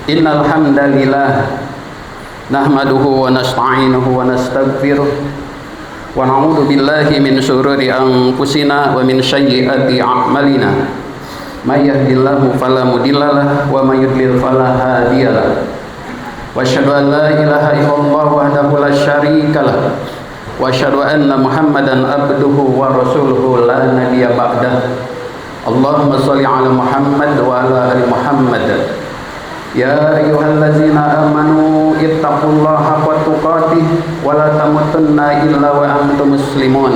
Innal hamdalillah nahmaduhu wa nasta'inuhu wa nastaghfiruh wa na'udzu billahi min shururi anfusina wa min sayyiati a'malina. May yahdihillahu fala mudhillalah wa may yudlil fala hadiyalah. Wa asyhadu an la ilaha illallah wahdahu la syarikalah wa asyhadu anna Muhammadan abduhu wa rasuluhu la nabiyya ba'dah. Allahumma shalli ala Muhammad wa ala ali Muhammad. Ya ayyuhallazina amanu ittaqullaha haqqa tuqatih wa la tamutunna illa wa antum muslimun.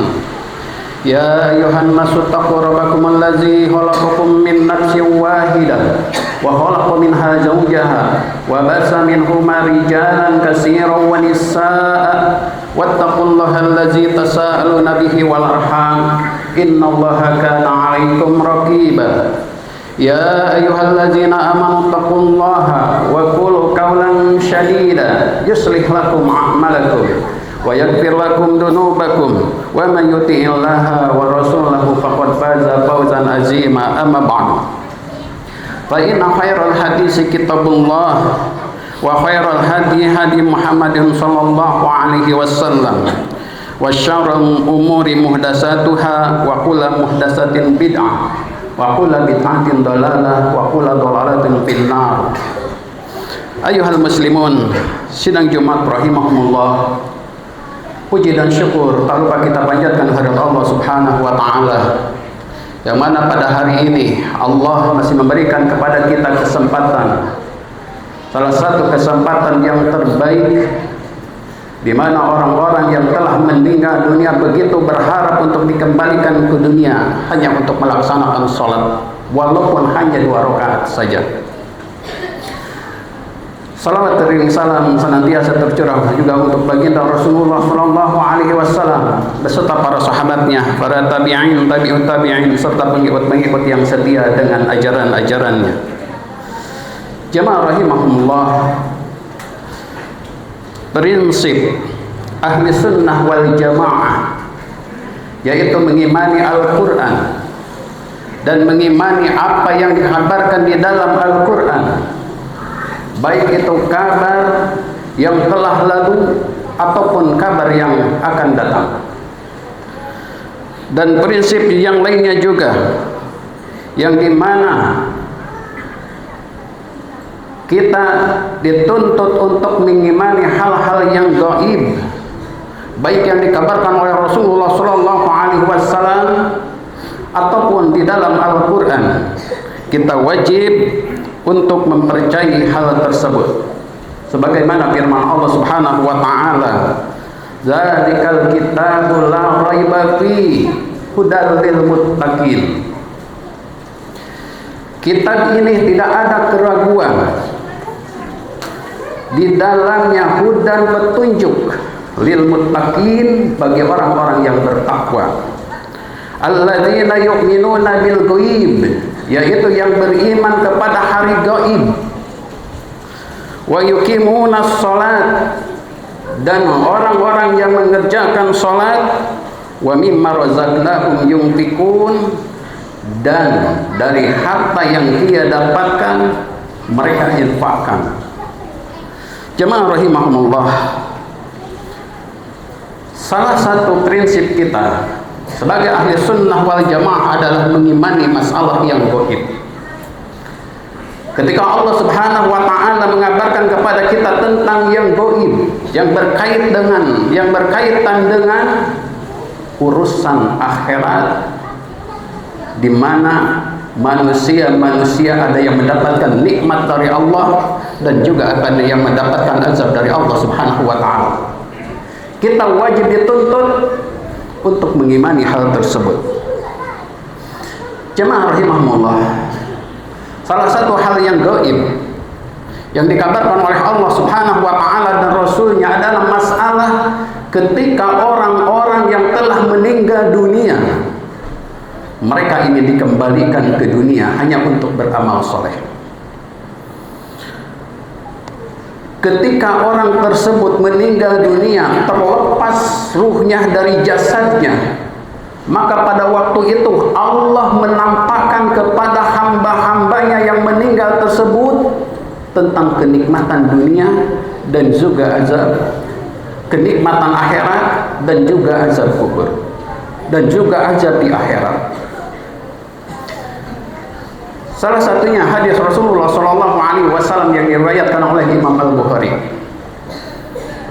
Ya ayyuhan nasu taqu rabbakum allazi khalaqakum min nafsin wahidah wa khalaqa minha zawjaha wa basa minhuma rijalan katsiran wa nisaa'a wattaqullaha allazi tasaaluna bihi wal arham innallaha kana 'alaikum raqiba. Ya ayyuhallazina amanu taqullaha wa qulu qawlan sadida yuslih lakum a'malakum wa yaghfir lakum dhunubakum wa man yuti'illaha wa rasulahu faqad faza fawzan azima. Amma ba'du, fa inna khairal hadisi kitabullah wa khairal hadi hadi Muhammadin sallallahu alaihi wasallam wa syarrul umuri muhdatsatuha wa kullu muhdatsatin bid'ah wa kullu bid'atin dalalah wa kullu dalalatin finnar. Ayuhal muslimun, sidang Jumat rahimahumullah, puji dan syukur tak lupa kita panjatkan kehadirat Allah Subhanahu wa taala, yang mana pada hari ini Allah masih memberikan kepada kita kesempatan, salah satu kesempatan yang terbaik, di mana orang-orang yang telah meninggal dunia begitu berharap untuk dikembalikan ke dunia hanya untuk melaksanakan sholat, walaupun hanya 2 rakaat saja. Salawat dan salam senantiasa tercurah juga untuk baginda Rasulullah sallallahu alaihi wasallam beserta para sahabatnya, para tabi'in, tabi'ut tabi'in, serta pengikut-pengikut yang setia dengan ajaran-ajarannya. Jamaah rahimahumullah, prinsip ahli sunnah wal jamaah yaitu mengimani Al-Quran dan mengimani apa yang dikabarkan di dalam Al-Quran, baik itu kabar yang telah lalu ataupun kabar yang akan datang. Dan prinsip yang lainnya juga, yang dimana kita dituntut untuk mengimani hal-hal yang gaib, baik yang dikabarkan oleh Rasulullah sallallahu alaihi wasallam ataupun di dalam Al-Quran. Kita wajib untuk mempercayai hal tersebut, sebagaimana firman Allah Subhanahu wa taala, "Dzalikal kitabu la raiba fi hudal lil muttaqin." Kitab ini tidak ada keraguan, di dalamnya hudan, petunjuk, lil muttaqin, bagi orang-orang yang bertakwa. Alladzina yu'minuna bil ghaib, yaitu yang beriman kepada hari gaib. Wa yuqimunas shalat, dan orang-orang yang mengerjakan salat. Wa mimma razaqnahum yunfiqun, dan dari harta yang dia dapatkan mereka infakkan. Jemaah rahimahumullah, salah satu prinsip kita sebagai ahli sunnah wal jamaah adalah mengimani masalah yang gaib. Ketika Allah Subhanahu wa taala mengabarkan kepada kita tentang yang gaib, yang berkaitan dengan urusan akhirat, di mana manusia ada yang mendapatkan nikmat dari Allah dan juga ada yang mendapatkan azab dari Allah Subhanahu wa taala. Kita wajib dituntut untuk mengimani hal tersebut. Jemaah rahimahumullah, salah satu hal yang gaib yang dikabarkan oleh Allah Subhanahu wa taala dan Rasulnya adalah masalah ketika orang-orang yang telah meninggal dunia, mereka ini dikembalikan ke dunia hanya untuk beramal soleh. Ketika orang tersebut meninggal dunia, terlepas ruhnya dari jasadnya, maka pada waktu itu Allah menampakkan kepada hamba-hamba tentang kenikmatan dunia dan juga azab, kenikmatan akhirat dan juga azab kubur, dan juga azab di akhirat. Salah satunya hadis Rasulullah SAW yang diriwayatkan oleh Imam Al-Bukhari.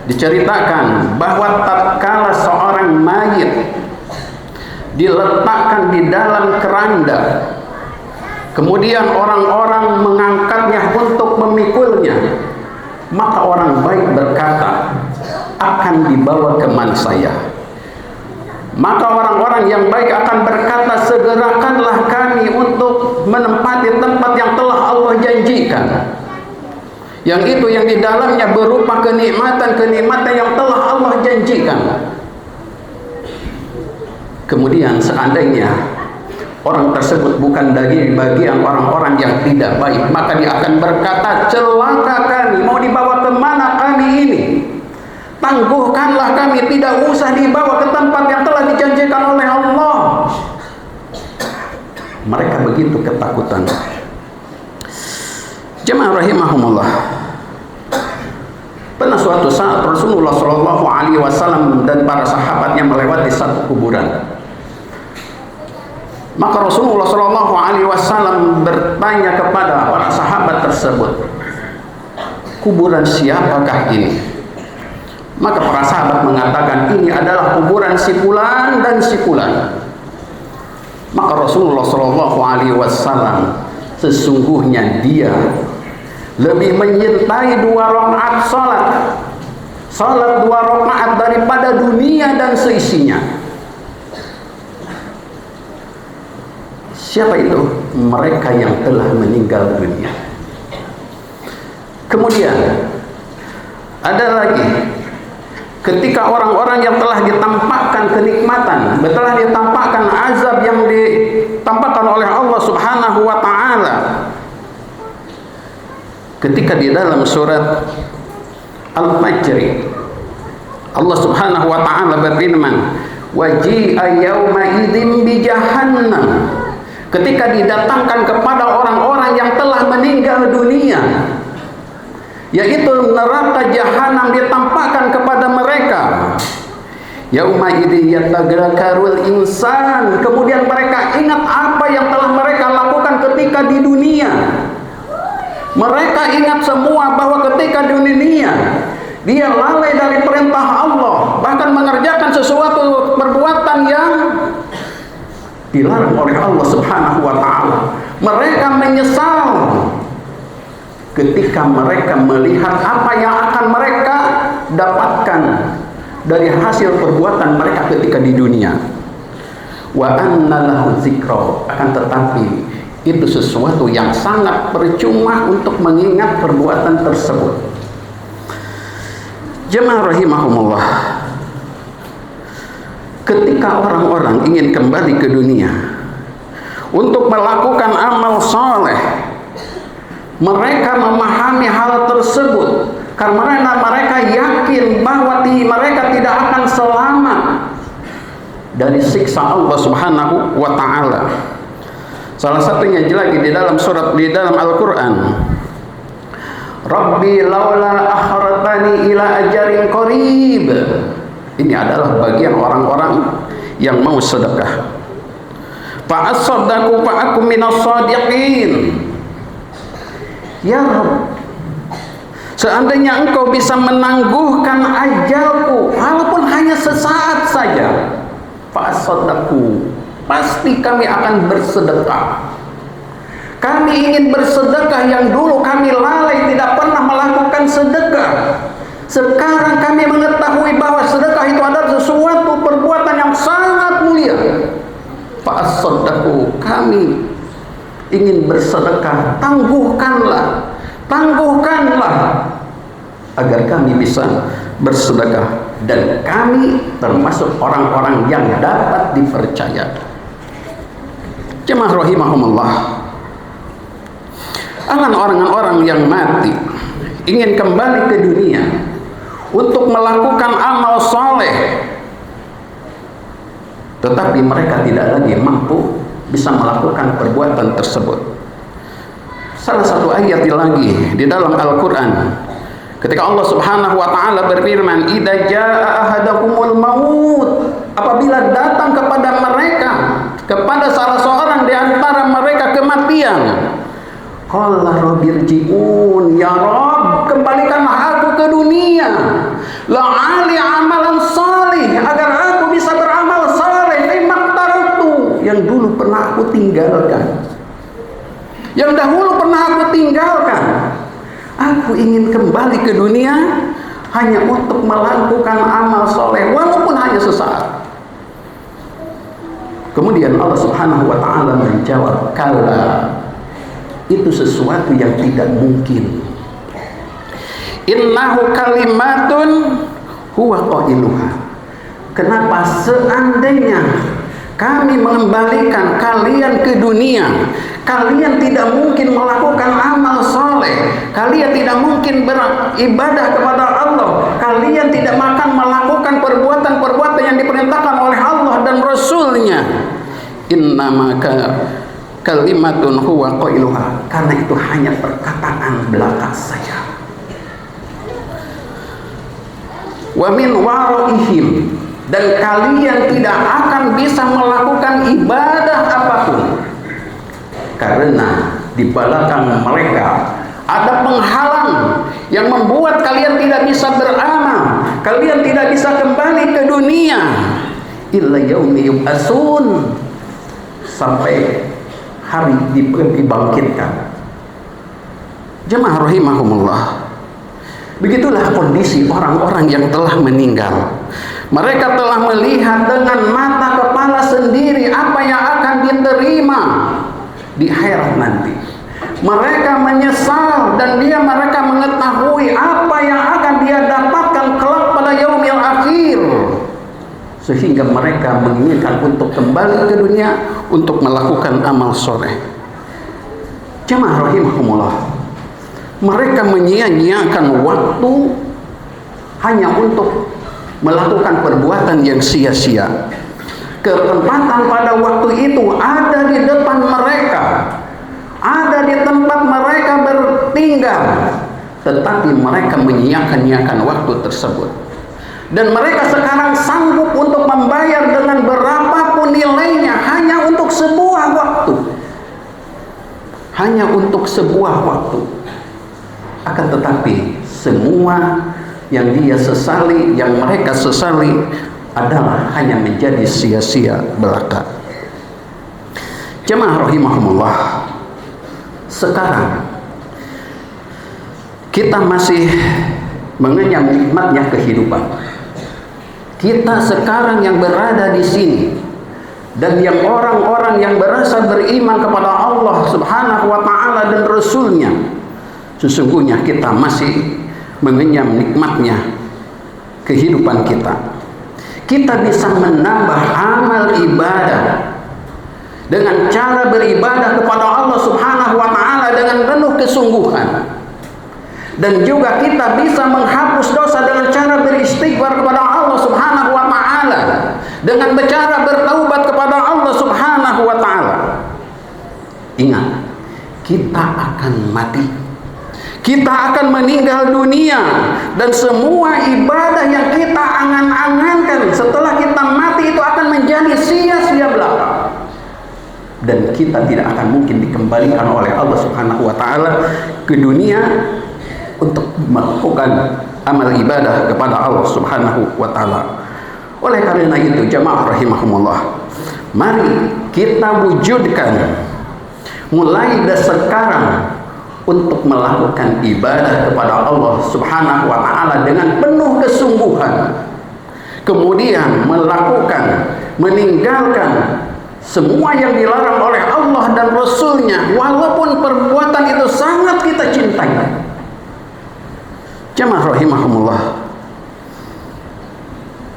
Diceritakan bahwa tatkala seorang mayit diletakkan di dalam keranda, kemudian orang-orang mengangkatnya untuk memikulnya, maka orang baik berkata, akan dibawa ke mana saya? Maka orang-orang yang baik akan berkata, segerakanlah kami untuk menempati tempat yang telah Allah janjikan, yang itu yang di dalamnya berupa kenikmatan-kenikmatan yang telah Allah janjikan. Kemudian seandainya orang tersebut bukan dari bagian orang-orang yang tidak baik, maka dia akan berkata, celaka kami, mau dibawa ke mana kami ini? Tangguhkanlah kami, tidak usah dibawa ke tempat yang telah dijanjikan oleh Allah. Mereka begitu ketakutan. Jemaah rahimahumullah, pernah suatu saat Rasulullah SAW dan para sahabatnya melewati satu kuburan. Maka Rasulullah SAW bertanya kepada para sahabat tersebut, kuburan siapakah ini? Maka para sahabat mengatakan, ini adalah kuburan si fulan dan si fulan. Maka Rasulullah SAW, sesungguhnya dia lebih menyertai 2 rakaat salat 2 rakaat daripada dunia dan seisinya. Siapa itu? Mereka yang telah meninggal dunia. Kemudian ada lagi, ketika orang-orang yang telah ditampakkan kenikmatan, telah ditampakkan azab yang ditampakkan oleh Allah Subhanahu wa Ta'ala, ketika di dalam surat Al-Fajr Allah Subhanahu wa Ta'ala berfirman, waji'a yawma idzin bi jahannam, ketika didatangkan kepada orang-orang yang telah meninggal dunia, yaitu neraka jahanam ditampakkan kepada mereka. Yauma idzin yatadzakkarul insan, kemudian mereka ingat apa yang telah mereka lakukan ketika di dunia. Mereka ingat semua bahwa ketika di dunia dia lalai dari perintah Allah, bahkan mengerjakan sesuatu perbuatan yang dilarang oleh Allah Subhanahu wa Ta'ala. Mereka menyesal ketika mereka melihat apa yang akan mereka dapatkan dari hasil perbuatan mereka ketika di dunia. Wa anna lahu dzikra, akan tetapi itu sesuatu yang sangat percuma untuk mengingat perbuatan tersebut. Jemaah rahimahumullah, ketika orang-orang ingin kembali ke dunia untuk melakukan amal saleh, mereka memahami hal tersebut karena mereka yakin bahwa mereka tidak akan selamat dari siksa Allah Subhanahu wa Ta'ala. Salah satunya lagi di dalam Al-Quran, Rabbi laula akhartani ila ajarin qarib. Ini adalah bagian orang-orang yang mau sedekah. Fa asaddaqu fa akum minas shadiqin. Ya Rabb, seandainya engkau bisa menangguhkan ajalku walaupun hanya sesaat saja, fa asaddaqu, pasti kami akan bersedekah. Kami ingin bersedekah yang dulu kami lalai, tidak pernah melakukan sedekah. Sekarang kami mengetahui bahwa sedekah itu adalah sesuatu perbuatan yang sangat mulia. Fa'as-sadaqu, kami ingin bersedekah, tangguhkanlah agar kami bisa bersedekah dan kami termasuk orang-orang yang dapat dipercaya. Jemaah rahimahumullah, akan orang-orang yang mati ingin kembali ke dunia untuk melakukan amal soleh, tetapi mereka tidak lagi mampu bisa melakukan perbuatan tersebut. salah satu ayat lagi di dalam Al-Quran, ketika Allah Subhanahu wa ta'ala berfirman, idza jaa ahadakumul maut, apabila datang kepada mereka, kepada salah seorang di antara mereka kematian, qala rabbirji'un, ya Rabb, kembalikanlah aku ke dunia, la'ali amalan salih, agar aku bisa beramal saleh, fimaktaratu, yang dulu pernah aku tinggalkan, yang dahulu pernah aku tinggalkan. Aku ingin kembali ke dunia hanya untuk melakukan amal soleh, walaupun hanya sesaat. Kemudian Allah Subhanahu wa ta'ala menjawab, kala, itu sesuatu yang tidak mungkin. Innahu kalimatun huwa qailuha. Kenapa? Seandainya kami mengembalikan kalian ke dunia, kalian tidak mungkin melakukan amal soleh, kalian tidak mungkin beribadah kepada Allah, kalian tidak akan melakukan perbuatan-perbuatan yang diperintahkan oleh Allah dan Rasulnya. Innama kalimatun huwa qailuha, karena itu hanya perkataan belaka saja. Wa min waraihim, dan kalian tidak akan bisa melakukan ibadah apapun, karena di belakang mereka ada penghalang yang membuat kalian tidak bisa beramal, kalian tidak bisa kembali ke dunia illa yaumi yub'atsun, sampai hari dibangkitkan. Jemaah rahimahumullah, begitulah kondisi orang-orang yang telah meninggal. Mereka telah melihat dengan mata kepala sendiri apa yang akan diterima di akhirat nanti. Mereka menyesal dan mereka mengetahui apa yang akan dia dapatkan kelak pada yaumil akhir, sehingga mereka menginginkan untuk kembali ke dunia untuk melakukan amal soleh. Jemaah rahimahumullah, mereka menyia-nyiakan waktu hanya untuk melakukan perbuatan yang sia-sia. Ketempatan pada waktu itu ada di depan mereka, ada di tempat mereka bertinggal, tetapi mereka menyia-nyiakan waktu tersebut. Dan mereka sekarang sanggup untuk membayar dengan berapapun nilainya hanya untuk sebuah waktu, hanya untuk sebuah waktu. Akan tetapi semua yang dia sesali, yang mereka sesali adalah hanya menjadi sia-sia belaka. Jemaah rahimahumullah, sekarang kita masih mengenyam nikmatnya kehidupan. Kita sekarang yang berada di sini dan yang orang-orang yang berasa beriman kepada Allah Subhanahu wa ta'ala dan Rasulnya, sesungguhnya kita masih mengenyam nikmatnya kehidupan kita. Kita bisa menambah amal ibadah dengan cara beribadah kepada Allah Subhanahu wa ta'ala dengan penuh kesungguhan. Dan juga kita bisa menghapus dosa dengan cara beristighfar kepada Allah Subhanahu wa ta'ala, dengan cara bertaubat kepada Allah Subhanahu wa ta'ala. Ingat, kita akan mati, kita akan meninggal dunia, dan semua ibadah yang kita angan-angankan setelah kita mati itu akan menjadi sia-sia belaka, dan kita tidak akan mungkin dikembalikan oleh Allah Subhanahu wa ta'ala ke dunia untuk melakukan amal ibadah kepada Allah Subhanahu wa ta'ala. Oleh karena itu, jamaah rahimahumullah, mari kita wujudkan mulai dari sekarang untuk melakukan ibadah kepada Allah Subhanahu wa ta'ala dengan penuh kesungguhan. Kemudian meninggalkan semua yang dilarang oleh Allah dan Rasulnya, walaupun perbuatan itu sangat kita cintai. Jamaah rahimahumullah,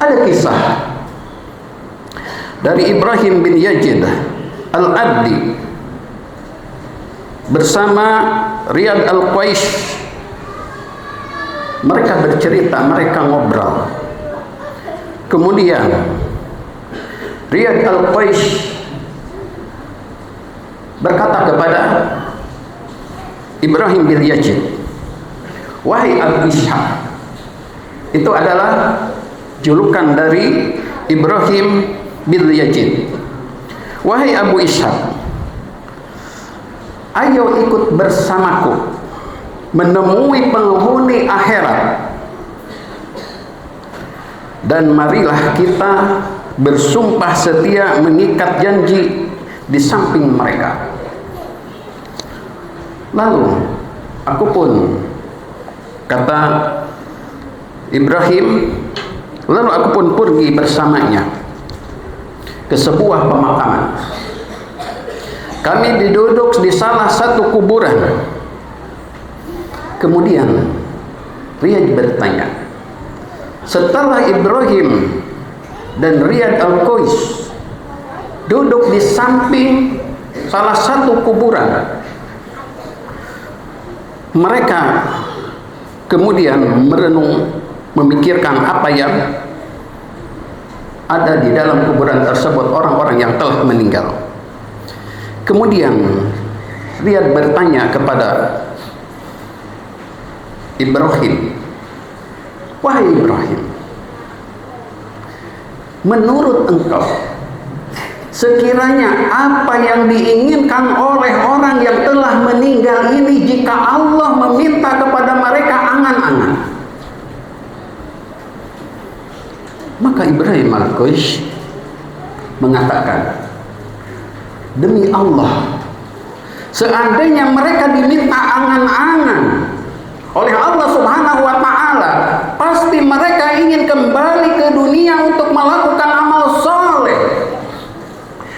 ada kisah dari Ibrahim bin Yazid al-Addi bersama Riyad al-Qais. Mereka bercerita, mereka ngobrol. Kemudian Riyad al-Qais berkata kepada Ibrahim bin Yazid, wahai Abu Ishaq. Itu adalah julukan dari Ibrahim bin Yazid. Wahai Abu Ishaq, ayo ikut bersamaku menemui penghuni akhirat, dan marilah kita bersumpah setia mengikat janji di samping mereka. Lalu aku pun, kata Ibrahim, lalu aku pun pergi bersamanya ke sebuah pemakaman. Kami duduk di salah satu kuburan. Kemudian Riyad bertanya, setelah Ibrahim dan Riyad Al-Qais duduk di samping salah satu kuburan, mereka kemudian merenung, memikirkan apa yang ada di dalam kuburan tersebut, orang-orang yang telah meninggal. Kemudian Riyad bertanya kepada Ibrahim, wahai Ibrahim, menurut engkau, sekiranya apa yang diinginkan oleh orang yang telah meninggal ini jika Allah meminta kepada mereka angan-angan? Maka Ibrahim Al-Qais mengatakan, demi Allah, seandainya mereka diminta angan-angan oleh Allah Subhanahu wa Ta'ala, pasti mereka ingin kembali ke dunia untuk melakukan amal soleh,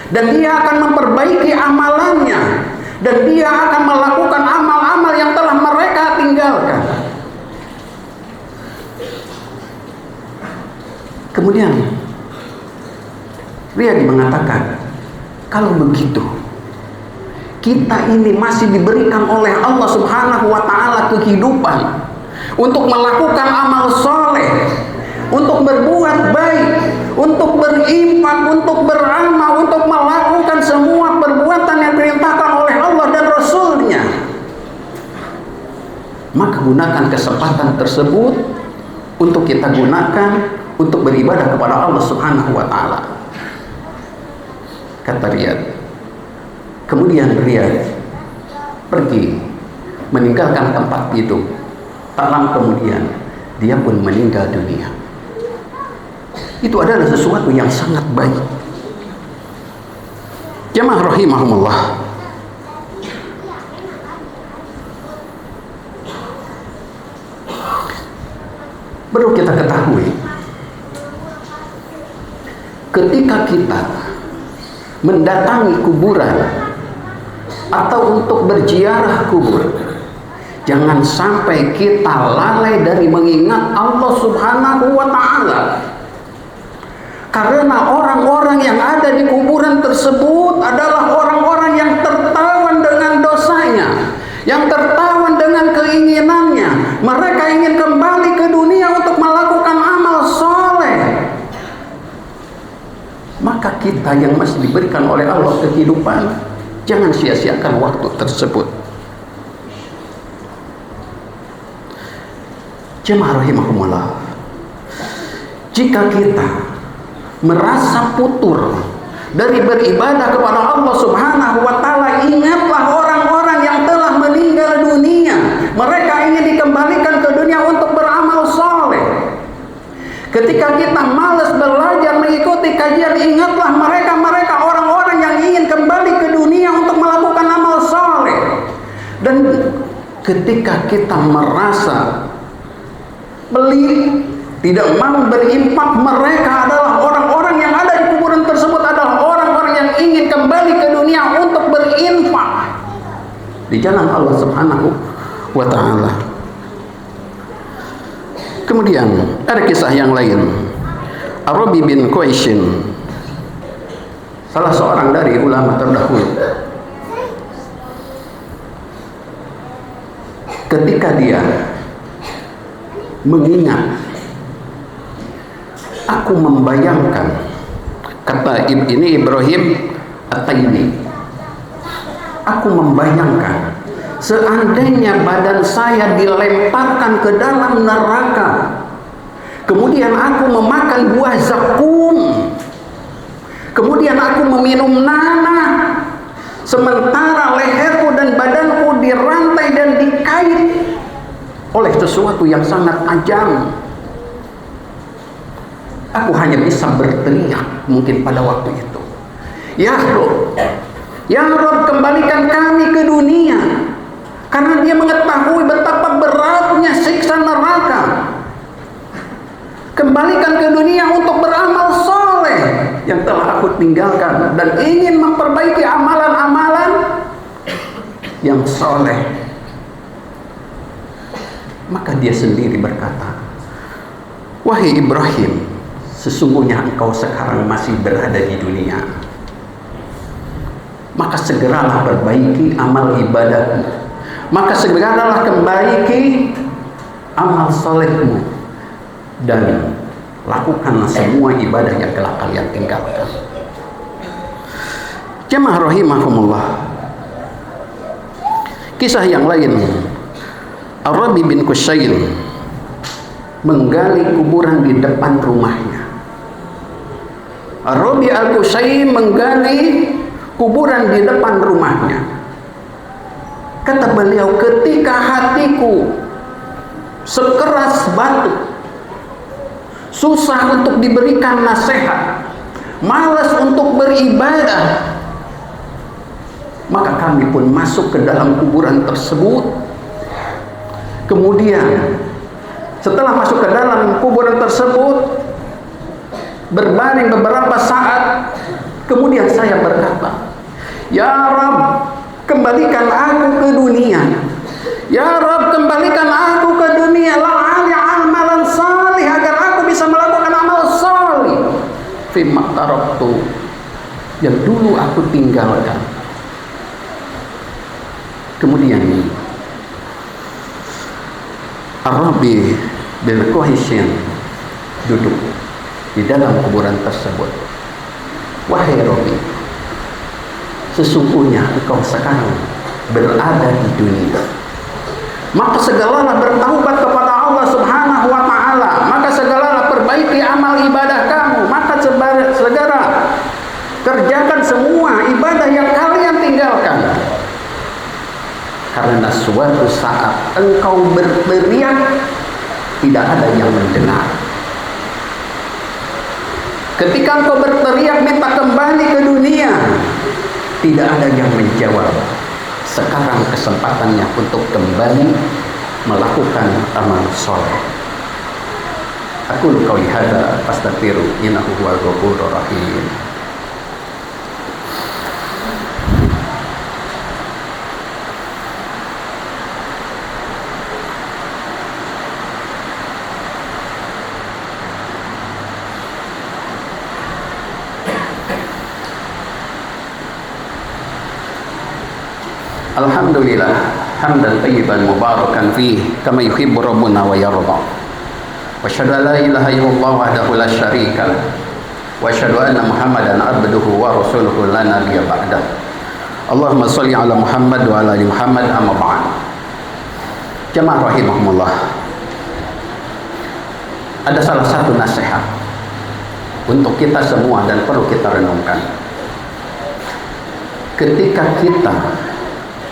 dan dia akan memperbaiki amalannya, dan dia akan melakukan amal-amal yang telah mereka tinggalkan. Kemudian Riyad mengatakan, kalau begitu kita ini masih diberikan oleh Allah Subhanahu wa Ta'ala kehidupan untuk melakukan amal soleh, untuk berbuat baik, untuk berinfak, untuk beramal, untuk melakukan semua perbuatan yang diperintahkan oleh Allah dan Rasul-Nya. Maka gunakan kesempatan tersebut untuk kita gunakan untuk beribadah kepada Allah Subhanahu wa Ta'ala, kata Riyad. Kemudian Riyad pergi meninggalkan tempat itu. Tak lama kemudian dia pun meninggal dunia. Itu adalah sesuatu yang sangat baik. Jamaah rahimahumullah, perlu kita ketahui, ketika kita mendatangi kuburan atau untuk berziarah kubur, jangan sampai kita lalai dari mengingat Allah Subhanahu wa Ta'ala. Karena orang-orang yang ada di kuburan tersebut adalah orang-orang yang tertawan dengan dosanya, yang tertawan dengan keinginannya. Mereka ingin kembali ke dunia untuk melakukan amal soleh. Maka kita yang masih diberikan oleh Allah kehidupan, jangan sia-siakan waktu tersebut. Jemaah rahimahumullah, jika kita merasa putur dari beribadah kepada Allah Subhanahu wa Ta'ala, ingatlah orang-orang yang telah meninggal dunia. Mereka ingin dikembalikan ke dunia untuk beramal soleh. Ketika kita malas belajar mengikuti kajian, ingatlah mereka orang-orang yang ingin kembali ke dunia untuk melakukan amal soleh. Dan ketika kita merasa pelit, tidak mau berinfak, mereka adalah orang-orang yang ada di kuburan tersebut adalah orang-orang yang ingin kembali ke dunia untuk berinfak di jalan Allah Subhanahu wa Ta'ala. Kemudian ada kisah yang lain. Arabi bin Qaisin, salah seorang dari ulama terdahulu, ketika dia mengingat, aku membayangkan, kata ini Ibrahim At-Taymi, aku membayangkan seandainya badan saya dilemparkan ke dalam neraka, kemudian aku memakan buah zakum, kemudian aku meminum nanah, sementara leherku dan badanku dirantai dan dikait oleh sesuatu yang sangat tajam, aku hanya bisa berteriak mungkin pada waktu itu, ya Rabb, ya Rabb, kembalikan kami ke dunia. Karena dia mengetahui betapa beratnya siksa neraka. Kembalikan ke dunia untuk beramal soleh yang telah aku tinggalkan, dan ingin memperbaiki amalan-amalan yang soleh. Maka dia sendiri berkata, wahai Ibrahim, sesungguhnya engkau sekarang masih berada di dunia, maka segeralah perbaiki amal ibadahmu, maka segeralah kembali amal solehmu, dan lakukanlah semua ibadah yang telah kalian tinggalkan. Jemaah rahimahumullah, kisah yang lain, Ar-Rabi bin Kusyail menggali kuburan di depan rumahnya. Ar-Rabi al-Kusyail menggali kuburan di depan rumahnya. Kata beliau, ketika hatiku sekeras batu, susah untuk diberikan nasihat, malas untuk beribadah, maka kami pun masuk ke dalam kuburan tersebut. Kemudian setelah masuk ke dalam kuburan tersebut, berbaring beberapa saat, kemudian saya berkata, ya Rabb, kembalikan aku ke dunia. Ya Rabb, kembalikan aku ke dunia, la'ali amalan salih, agar aku bisa melakukan amal salih fima taraktu, yang dulu aku tinggalkan. Kemudian Ar-Rabi bin Kusyail duduk di dalam kuburan tersebut. Wahai Rabi, sesungguhnya engkau sekarang berada di dunia, maka segalalah bertaubat kepada Allah Subhanahu wa ta'ala, maka segalalah perbaiki amal ibadah kamu, maka segera kerjakan semua ibadah yang kalian tinggalkan. Karena suatu saat engkau berteriak, tidak ada yang mendengar. Ketika engkau berteriak minta kembali ke dunia, tidak ada yang menjawab. Sekarang kesempatannya untuk kembali melakukan amal soleh. Aku qauli hadza astaghfiru innahu huwal ghafurur rahim. Alhamdulillah hamdan tayyiban mubarakan fih kama yuhibbu rabbuna wa yarda. Wa asyhadu an la ilaha illallah wahdahu la syarika lah. Wa asyhadu anna Muhammadan abduhu wa rasuluhu la nabiyya ba'dah. Allahumma shalli ala Muhammad wa ala ali Muhammad, amma ba'd. Jemaah rahimahumullah, ada salah satu nasihat untuk kita semua dan perlu kita renungkan. Ketika kita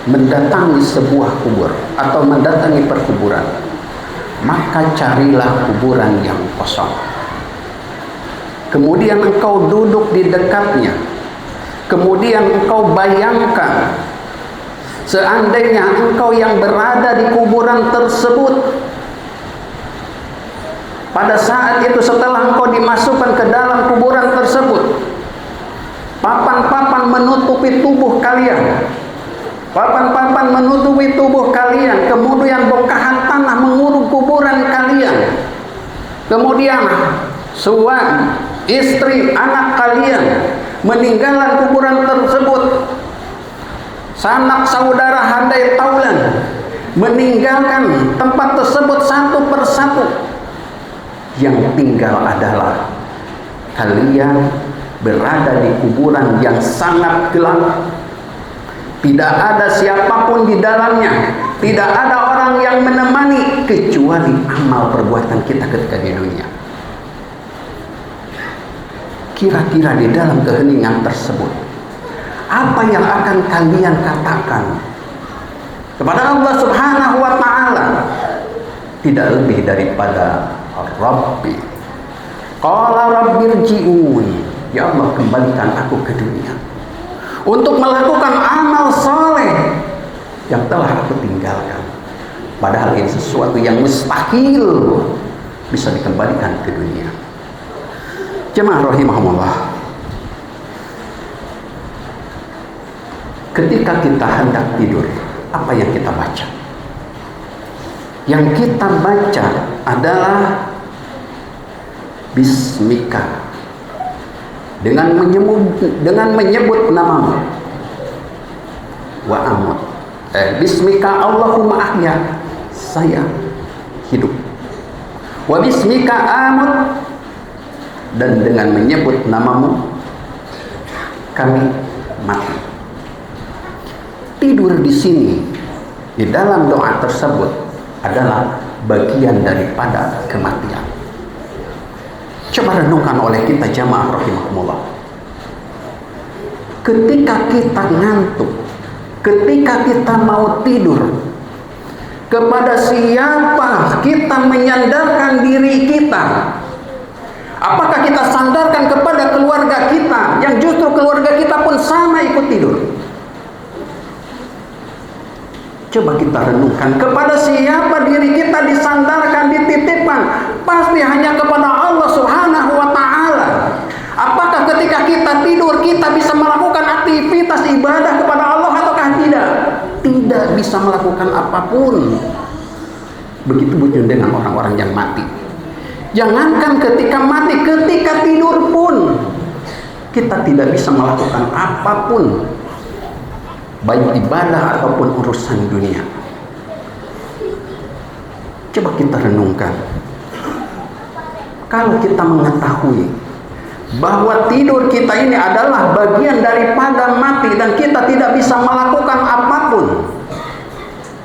mendatangi sebuah kubur atau mendatangi perkuburan, maka carilah kuburan yang kosong. Kemudian engkau duduk di dekatnya. Kemudian engkau bayangkan, seandainya engkau yang berada di kuburan tersebut, pada saat itu setelah engkau dimasukkan ke dalam kuburan tersebut, papan-papan menutupi tubuh kalian. Papan-papan menutupi tubuh kalian, kemudian bongkahan tanah mengurung kuburan kalian. Kemudian suami, istri, anak kalian meninggalkan kuburan tersebut. Sanak saudara handai taulan meninggalkan tempat tersebut satu persatu. Yang tinggal adalah kalian berada di kuburan yang sangat gelap. Tidak ada siapapun di dalamnya. Tidak ada orang yang menemani kecuali amal perbuatan kita ketika di dunia. Kira-kira di dalam keheningan tersebut, apa yang akan kalian katakan kepada Allah Subhanahu wa Ta'ala? Tidak lebih daripada Rabbi, qala rabbirji'un, ya Allah, kembalikan aku ke dunia untuk melakukan amal soleh yang telah aku tinggalkan. Padahal ini sesuatu yang mustahil bisa dikembalikan ke dunia. Jemaah rahimahumullah, ketika kita hendak tidur, apa yang kita baca? Yang kita baca adalah Bismika, dengan menyebut namamu. Wa amut, Bismika Allahumma ahya, saya hidup. Wa bismika amut, dan dengan menyebut namamu kami mati. Tidur di sini, di dalam doa tersebut, adalah bagian daripada kematian. Coba renungkan oleh kita jamaah rahimahumullah. Ketika kita ngantuk, ketika kita mau tidur, kepada siapa kita menyandarkan diri kita? Apakah kita sandarkan kepada keluarga kita, yang justru keluarga kita pun sama ikut tidur? Coba kita renungkan, kepada siapa diri kita disandarkan, dititipkan? Pasti hanya kepada Allah Subhanahu wa Ta'ala. Apakah ketika kita tidur kita bisa melakukan aktivitas ibadah kepada Allah ataukah tidak? Tidak bisa melakukan apapun. Begitu pun dengan orang-orang yang mati. Jangankan ketika mati, ketika tidur pun kita tidak bisa melakukan apapun, baik ibadah ataupun urusan dunia. Coba kita renungkan, kalau kita mengetahui bahwa tidur kita ini adalah bagian daripada mati dan kita tidak bisa melakukan apapun,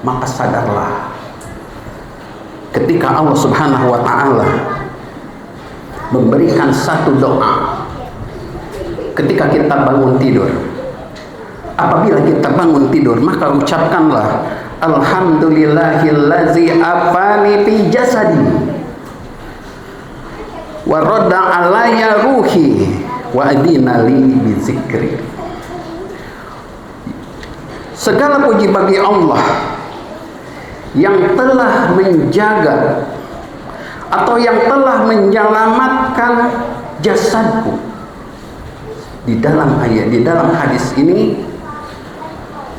maka sadarlah, ketika Allah Subhanahu wa Ta'ala memberikan satu doa ketika kita bangun tidur. Apabila kita bangun tidur, maka ucapkanlah alhamdulillahillazi afani fi jasadi wa radda alayya ruhi wa adina li bi zikri. Segala puji bagi Allah yang telah menjaga atau yang telah menyelamatkan jasadku. Di dalam ayat, di dalam hadis ini,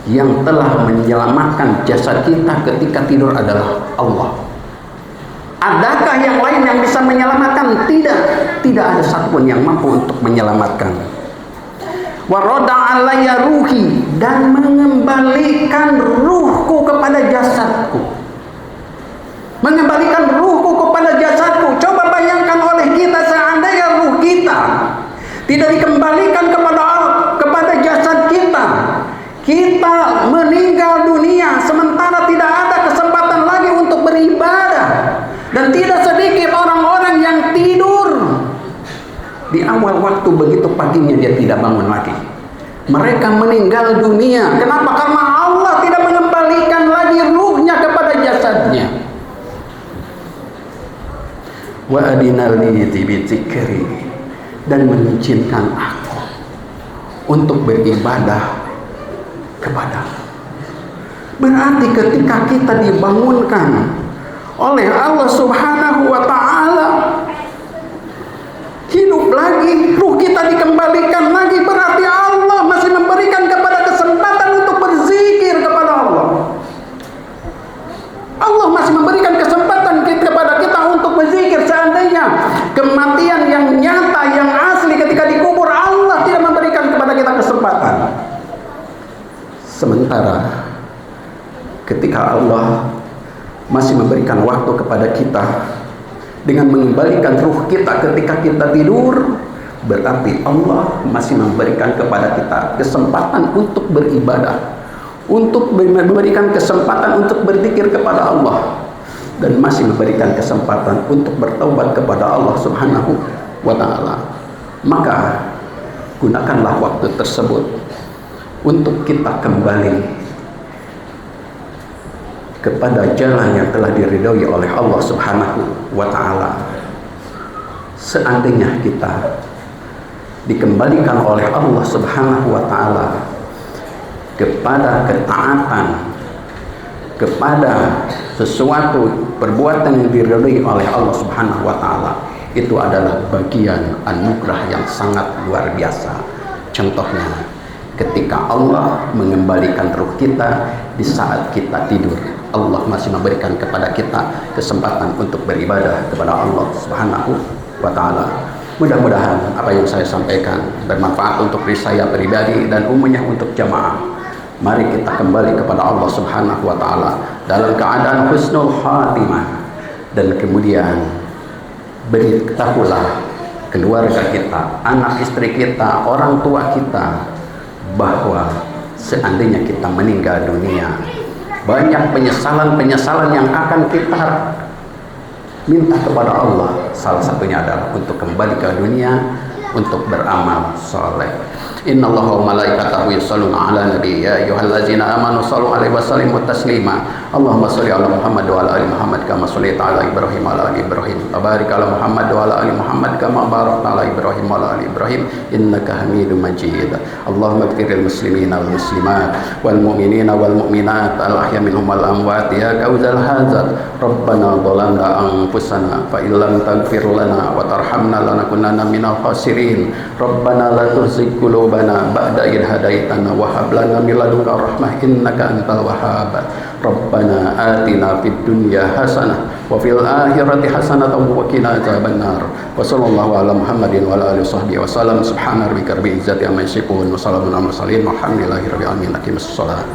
yang telah menyelamatkan jasad kita ketika tidur adalah Allah. Adakah yang lain yang bisa menyelamatkan? Tidak ada satupun yang mampu untuk menyelamatkan. Wa radda alayya ruhi, dan mengembalikan ruhku kepada jasadku. Mengembalikan ruhku kepada jasadku. Coba bayangkan oleh kita, seandainya ruh kita tidak dikembalikan kepada jasad kita, kita meninggal dunia sementara tidak ada kesempatan lagi untuk beribadah. Dan tidak sedikit orang-orang yang tidur di awal waktu, begitu paginya dia tidak bangun lagi. Mereka meninggal dunia. Kenapa? Karena Allah tidak mengembalikan lagi ruhnya kepada jasadnya. Wa adinali bi dzikri, dan mengizinkan aku untuk beribadah kepada. Berarti ketika kita dibangunkan oleh Allah Subhanahu wa Ta'ala, hidup lagi, ruh kita dikembalikan lagi, berarti Allah masih memberikan kepada kesempatan untuk berzikir kepada Allah. Allah masih memberikan kesempatan kepada kita untuk berzikir. Seandainya kematian yang nyata, yang asli ketika dikubur, Allah tidak memberikan kepada kita kesempatan. Sementara ketika Allah masih memberikan waktu kepada kita dengan mengembalikan ruh kita ketika kita tidur, berarti Allah masih memberikan kepada kita kesempatan untuk beribadah, untuk memberikan kesempatan untuk berzikir kepada Allah, dan masih memberikan kesempatan untuk bertaubat kepada Allah Subhanahu wa Ta'ala. Maka gunakanlah waktu tersebut untuk kita kembali kepada jalan yang telah diridhoi oleh Allah Subhanahu wa Ta'ala. Seandainya kita dikembalikan oleh Allah Subhanahu wa Ta'ala kepada ketaatan, kepada sesuatu perbuatan yang diridhoi oleh Allah Subhanahu wa Ta'ala, itu adalah bagian anugerah yang sangat luar biasa. Contohnya ketika Allah mengembalikan ruh kita di saat kita tidur, Allah masih memberikan kepada kita kesempatan untuk beribadah kepada Allah Subhanahu wa Ta'ala. Mudah-mudahan apa yang saya sampaikan bermanfaat untuk diri saya pribadi dan umumnya untuk jamaah. Mari kita kembali kepada Allah Subhanahu wa Ta'ala dalam keadaan husnul khatimah, dan kemudian beritahulah keluarga kita, anak istri kita, orang tua kita, bahwa seandainya kita meninggal dunia, banyak penyesalan-penyesalan yang akan kita minta kepada Allah. Salah satunya adalah untuk kembali ke dunia untuk beramal soleh. Inna Allaha wa malaikatahu yusholluna ala nabi ya ayyuhallazina amanu shallu alaihi wa sallimu taslima. Allahumma shalli ala Muhammad wa ala ali Muhammad kama shallaita ala Ibrahim wa ala ali Ibrahim wa barik ala Muhammad wa ala ali Muhammad kama barakta ala Ibrahim wa ala ali Ibrahim innaka Hamidum Majid. Allahumma ighfiril muslimina wal muslimat wal mu'minina wal mu'minat al ahya minhum wal amwat ya kauzal hadzat. Rabbana dhalamna anfusana fa illam taghfir lana wa tarhamna lanakunanna minal khasirin. Rabbana la tuzigh qulubana ba'da idh hadaitana wa hab lana min ladunka rahmah innaka antal wahhab. Rabbana atina fid dunya hasanah wa fil akhirati hasanah wa qina adzabannar. Wa sallallahu ala Muhammadin wa ala alihi washabbihi wasallam. Subhana rabbika rabbil izzati amma yasifun wa salamun alal mursalin walhamdulillahi rabbil alamin. Aqimus shalah.